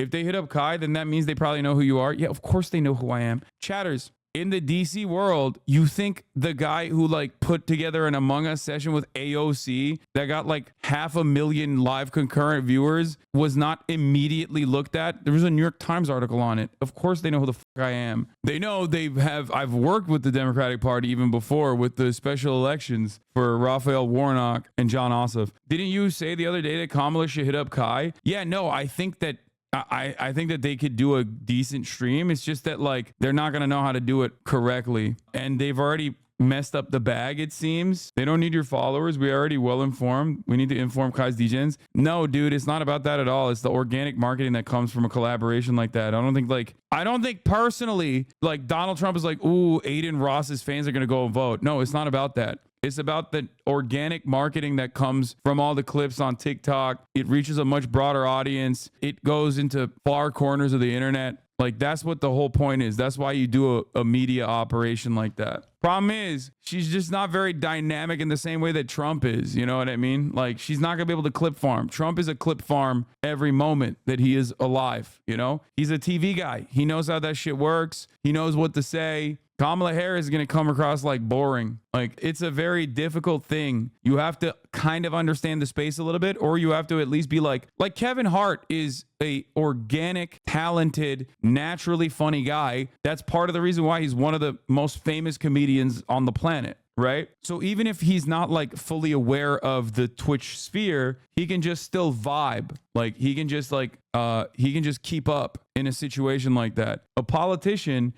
If they hit up Kai, then that means they probably know who you are. Yeah, of course they know who I am. Chatters, in the DC world, you think the guy who like put together an Among Us session with AOC that got like 500,000 live concurrent viewers was not immediately looked at? There was a New York Times article on it. Of course they know who the fuck I am. They know I've worked with the Democratic Party even before with the special elections for Raphael Warnock and John Ossoff. Didn't you say the other day that Kamala should hit up Kai? Yeah, no, I think that they could do a decent stream. It's just that like they're not going to know how to do it correctly. And they've already messed up the bag, it seems. They don't need your followers. We are already well informed. We need to inform Kai's DJs. No, dude, it's not about that at all. It's the organic marketing that comes from a collaboration like that. I don't think personally, like Donald Trump is like, ooh, Aiden Ross's fans are going to go and vote. No, it's not about that. It's about the organic marketing that comes from all the clips on TikTok. It reaches a much broader audience. It goes into far corners of the internet. Like, that's what the whole point is. That's why you do a media operation like that. Problem is, she's just not very dynamic in the same way that Trump is. You know what I mean? Like, she's not going to be able to clip farm. Trump is a clip farm every moment that he is alive. You know, he's a TV guy. He knows how that shit works. He knows what to say. Kamala Harris is going to come across like boring. Like, it's a very difficult thing. You have to kind of understand the space a little bit, or you have to at least be like Kevin Hart is a organic, talented, naturally funny guy. That's part of the reason why he's one of the most famous comedians on the planet. Right? So even if he's not like fully aware of the Twitch sphere, he can just still vibe. Like he can just keep up in a situation like that. A politician's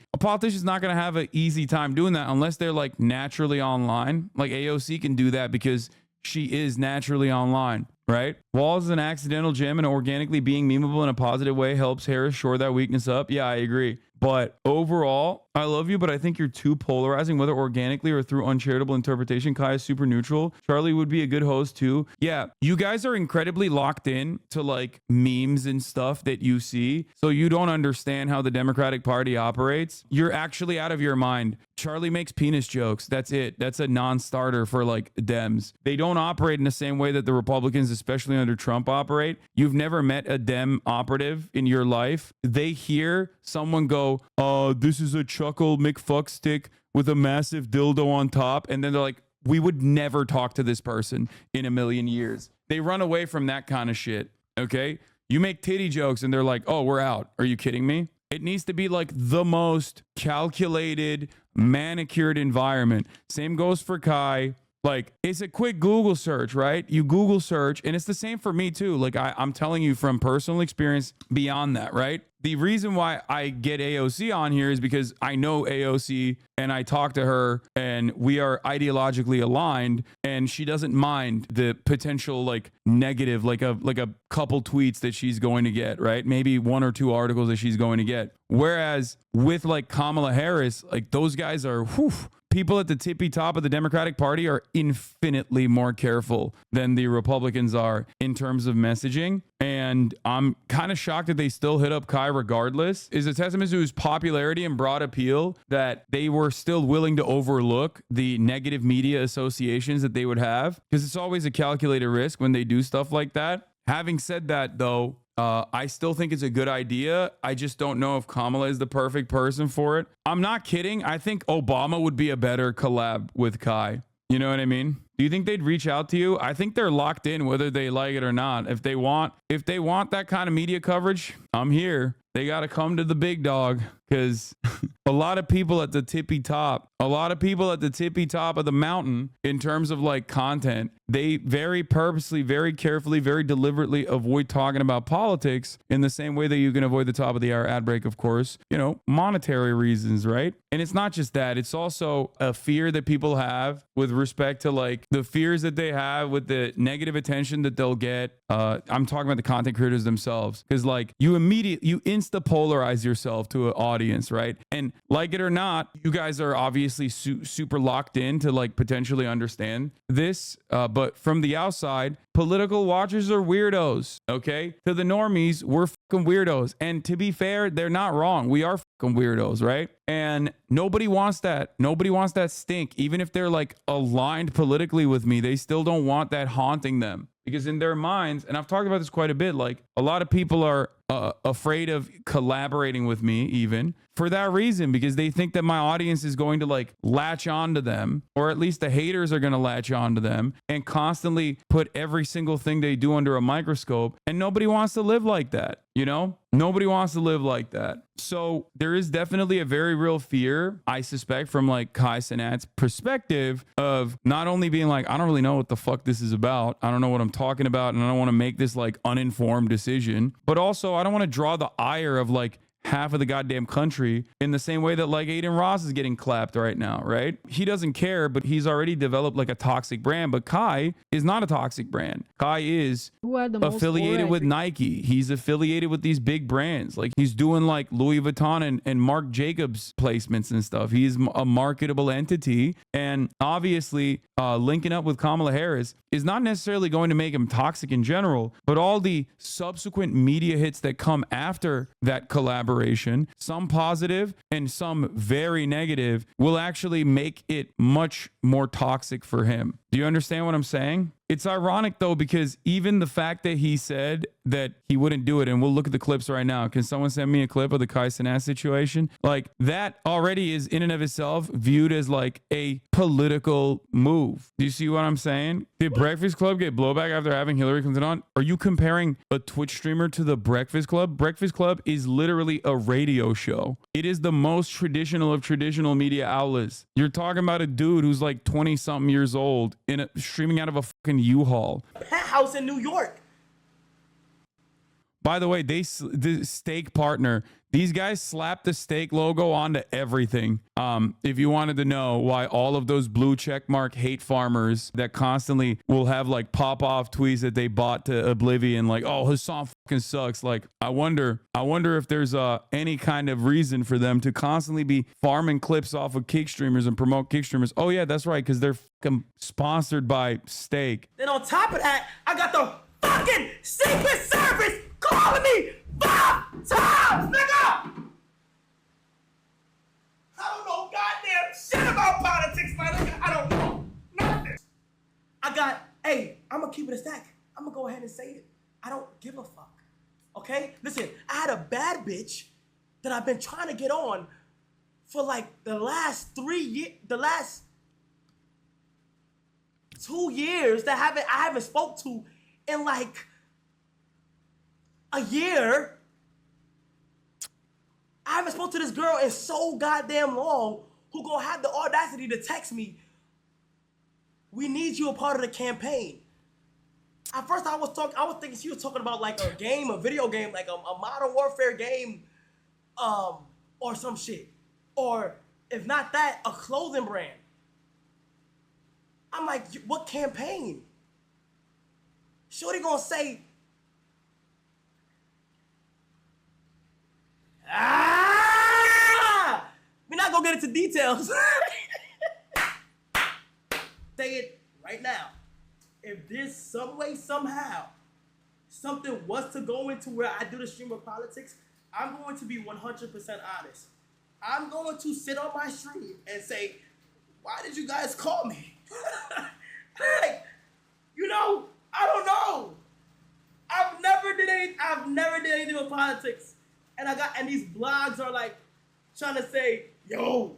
not going to have an easy time doing that unless they're like naturally online. Like AOC can do that because she is naturally online, right? Walls is an accidental gem, and organically being memeable in a positive way helps Harris shore that weakness up. Yeah, I agree. But overall, I love you, but I think you're too polarizing, whether organically or through uncharitable interpretation. Kai is super neutral. Charlie would be a good host too. Yeah, you guys are incredibly locked in to like memes and stuff that you see. So you don't understand how the Democratic Party operates. You're actually out of your mind. Charlie makes penis jokes. That's it. That's a non-starter for like Dems. They don't operate in the same way that the Republicans, especially under Trump, operate. You've never met a Dem operative in your life. They hear someone go, this is a chuckle McFuckstick with a massive dildo on top. And then they're like, we would never talk to this person in a million years. They run away from that kind of shit. Okay. You make titty jokes and they're like, oh, we're out. Are you kidding me? It needs to be like the most calculated, manicured environment. Same goes for Kai. Like, it's a quick Google search, right? You Google search, and it's the same for me too. Like, I'm telling you from personal experience beyond that, right? The reason why I get AOC on here is because I know AOC and I talk to her and we are ideologically aligned, and she doesn't mind the potential like negative, like a couple tweets that she's going to get, right? Maybe one or two articles that she's going to get. Whereas with like Kamala Harris, like those guys are, people at the tippy top of the Democratic Party are infinitely more careful than the Republicans are in terms of messaging. And I'm kind of shocked that they still hit up Kai regardless. Is a testament to his popularity and broad appeal that they were still willing to overlook the negative media associations that they would have, because it's always a calculated risk when they do stuff like that. Having said that, though, I still think it's a good idea. I just don't know if Kamala is the perfect person for it. I'm not kidding. I think Obama would be a better collab with Kai. You know what I mean? Do you think they'd reach out to you? I think they're locked in whether they like it or not. If they want that kind of media coverage, I'm here. They got to come to the big dog, because a lot of people at the tippy top of the mountain in terms of like content, they very purposely, very carefully, very deliberately avoid talking about politics in the same way that you can avoid the top of the hour ad break, of course, monetary reasons, right? And it's not just that. It's also a fear that people have with respect to like the fears that they have with the negative attention that they'll get. I'm talking about the content creators themselves, because like you insta-polarize yourself to an audience, right? And like it or not, you guys are obviously super locked in to like potentially understand this. But from the outside, political watchers are weirdos, okay? To the normies, we're fucking weirdos. And to be fair, they're not wrong. We are fucking weirdos, right? And nobody wants that. Nobody wants that stink. Even if they're like aligned politically with me, they still don't want that haunting them. Because in their minds, and I've talked about this quite a bit, like a lot of people are afraid of collaborating with me even for that reason, because they think that my audience is going to like latch on to them, or at least the haters are going to latch on to them and constantly put every single thing they do under a microscope. And nobody wants to live like that. You know, nobody wants to live like that. So there is definitely a very real fear, I suspect, from like Kai Cenat's perspective of not only being like, I don't really know what the fuck this is about. I don't know what I'm talking about. And I don't want to make this like uninformed decision, but also I don't want to draw the ire of like half of the goddamn country in the same way that like Aiden Ross is getting clapped right now, right? He doesn't care, but he's already developed like a toxic brand. But Kai is not a toxic brand. Kai is affiliated with Nike. He's affiliated with these big brands. Like he's doing like Louis Vuitton and Marc Jacobs placements and stuff. He's a marketable entity. And obviously linking up with Kamala Harris is not necessarily going to make him toxic in general, but all the subsequent media hits that come after that collaboration, some positive and some very negative, will actually make it much more toxic for him. Do you understand what I'm saying? It's ironic though, because even the fact that he said that he wouldn't do it, and we'll look at the clips right now. Can someone send me a clip of the Kai Cenat situation? Like that already is in and of itself viewed as like a political move. Do you see what I'm saying? Did Breakfast Club get blowback after having Hillary Clinton on? Are you comparing a Twitch streamer to the Breakfast Club? Breakfast Club is literally a radio show. It is the most traditional of traditional media outlets. You're talking about a dude who's like 20 something years old streaming out of a fucking U-Haul. Penthouse in New York. By the way, the steak partner, these guys slapped the steak logo onto everything. If you wanted to know why all of those blue checkmark hate farmers that constantly will have like pop off tweets that they bought to oblivion, like, oh, Hasan fucking sucks. Like, I wonder if there's any kind of reason for them to constantly be farming clips off of kick streamers and promote kick streamers. Oh yeah, that's right, because they're fucking sponsored by steak. Then on top of that, I got the fucking Secret Service calling me 5 times, nigga! I don't know goddamn shit about politics, my nigga. I don't know nothing. Hey, I'm gonna keep it a stack. I'm gonna go ahead and say it. I don't give a fuck. Okay? Listen, I had a bad bitch that I've been trying to get on for like the last 3 years, the last 2 years that I haven't spoke to in like a year. I haven't spoke to this girl in so goddamn long, who gonna have the audacity to text me, we need you a part of the campaign. At first I was thinking she was talking about like a game, a video game, like a Modern Warfare game, or some shit. Or if not that, a clothing brand. I'm like, what campaign? Shorty gonna say, we're not gonna get into details. Say it right now. If there's some way, somehow, something was to go into where I do the stream of politics, I'm going to be 100% honest. I'm going to sit on my stream and say, why did you guys call me? Like, you know, I don't know. I've never did anything with politics. And these blogs are like trying to say, yo,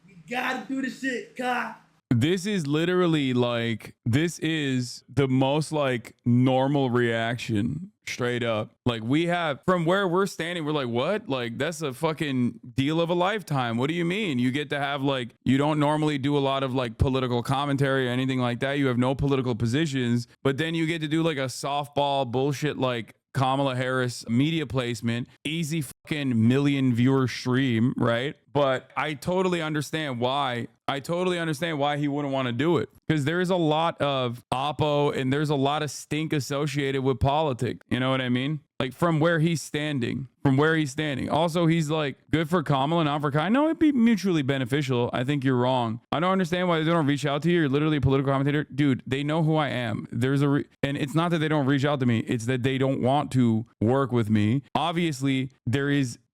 we gotta do this shit, Kai. This is literally like, this is the most like normal reaction, straight up. Like, we have, from where we're standing, we're like, what? Like, that's a fucking deal of a lifetime. What do you mean? You get to have like, you don't normally do a lot of like political commentary or anything like that. You have no political positions, but then you get to do like a softball bullshit like Kamala Harris media placement, easy fucking million viewer stream, right? But I totally understand why. I totally understand why he wouldn't want to do it, because there is a lot of oppo and there's a lot of stink associated with politics. You know what I mean? Like, from where he's standing, Also, he's like, good for Kamala, not for Kai. No, it'd be mutually beneficial. I think you're wrong. I don't understand why they don't reach out to you. You're literally a political commentator. Dude, they know who I am. And it's not that they don't reach out to me. It's that they don't want to work with me. Obviously,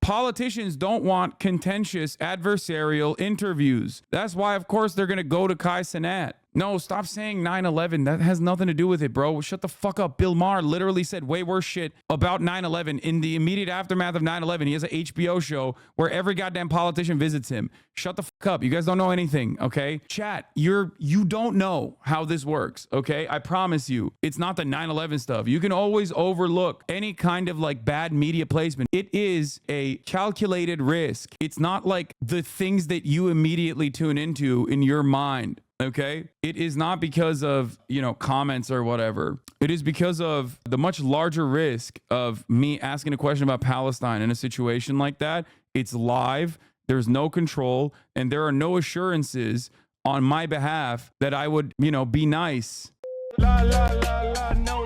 politicians don't want contentious adversarial interviews. That's why, of course, they're going to go to Kai Cenat. No, stop saying 9/11. That has nothing to do with it, bro. Shut the fuck up. Bill Maher literally said way worse shit about 9/11 in the immediate aftermath of 9/11. He has an HBO show where every goddamn politician visits him. Shut the fuck up. You guys don't know anything, okay? Chat, you don't know how this works, okay? I promise you. It's not the 9/11 stuff. You can always overlook any kind of like bad media placement. It is a calculated risk. It's not like the things that you immediately tune into in your mind. Okay. It is not because of, comments or whatever. It is because of the much larger risk of me asking a question about Palestine in a situation like that. It's live. There's no control and there are no assurances on my behalf that I would, be nice. La, la, la, la, no